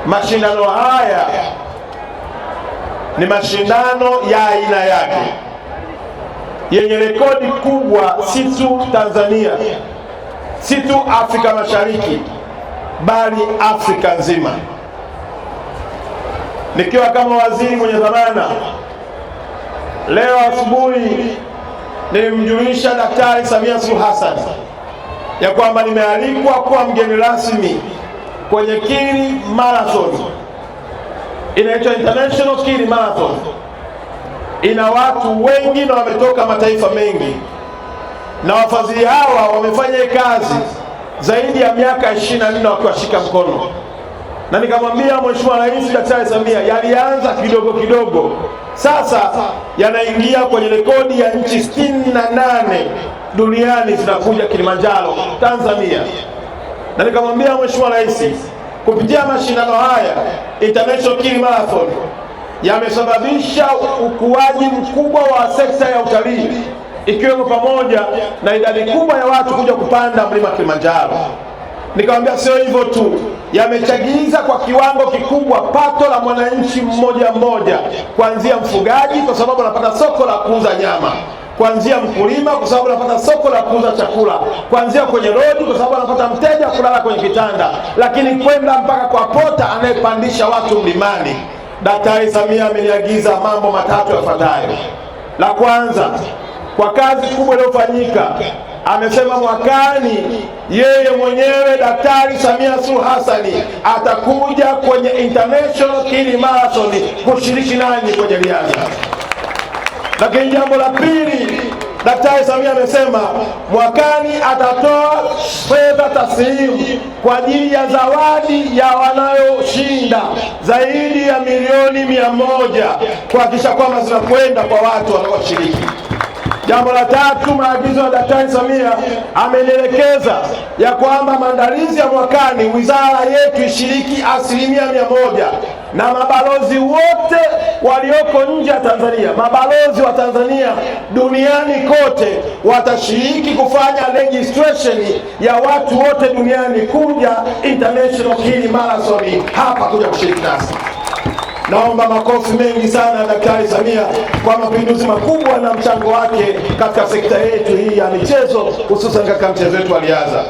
Mashindano haya ni mashindano ya aina yake yenye rekodi kubwa, si tu Tanzania, si tu Afrika Mashariki, bali Afrika nzima. Nikiwa kama waziri mwenye dhamana, leo asubuhi nilimjulisha Daktari Samia Suluhu Hassan ya kwamba nimealikwa kuwa mgeni rasmi kwenye Kili Marathon. Inaitwa International Kili Marathon. Ina watu wengi na wametoka mataifa mengi, na wafadhili hawa wamefanya kazi zaidi ya miaka 24 wakiwashika mkono. Na nikamwambia Mheshimiwa Rais Daktari Samia, yalianza kidogo kidogo, sasa yanaingia kwenye rekodi ya nchi 68 duniani zinakuja Kilimanjaro, Tanzania. Na nikamwambia Mheshimiwa Rais, kupitia mashindano haya International Kili Marathon yamesababisha ukuaji mkubwa wa sekta ya utalii, ikiwemo pamoja na idadi kubwa ya watu kuja kupanda mlima Kilimanjaro. Nikamwambia sio hivyo tu, yamechagiza kwa kiwango kikubwa pato la mwananchi mmoja mmoja, kuanzia mfugaji kwa sababu anapata soko la kuuza nyama, kuanzia mkulima kwa sababu anapata soko la kuuza chakula, kuanzia kwenye rodi kwa sababu anapata mteja kulala kwenye kitanda, lakini kwenda mpaka kwa pota anayepandisha watu mlimani. Daktari Samia ameniagiza mambo matatu yafuatayo. La kwanza, kwa kazi kubwa iliyofanyika, amesema mwakani yeye mwenyewe Daktari Samia Suluhu Hassan atakuja kwenye International Kili Marathon kushiriki nanyi kwenye riadha. Lakini jambo la pili, Daktari Samia amesema mwakani atatoa fedha taslimu kwa ajili ya zawadi ya wanayoshinda zaidi ya milioni 100 kuhakikisha kwamba zinakwenda kwa watu wanaoshiriki. Jambo la tatu, maagizo ya Daktari Samia amenielekeza ya kwamba maandalizi ya mwakani wizara yetu ishiriki 100%, na mabalozi wote walioko nje ya Tanzania, mabalozi wa Tanzania duniani kote watashiriki kufanya registration ya watu wote duniani kuja International Kili Marathon hapa kuja kushiriki nasi. Naomba makofi mengi sana Daktari Samia kwa mapinduzi makubwa na mchango wake katika sekta yetu hii ya michezo, hususan katika mchezo wetu wa riadha.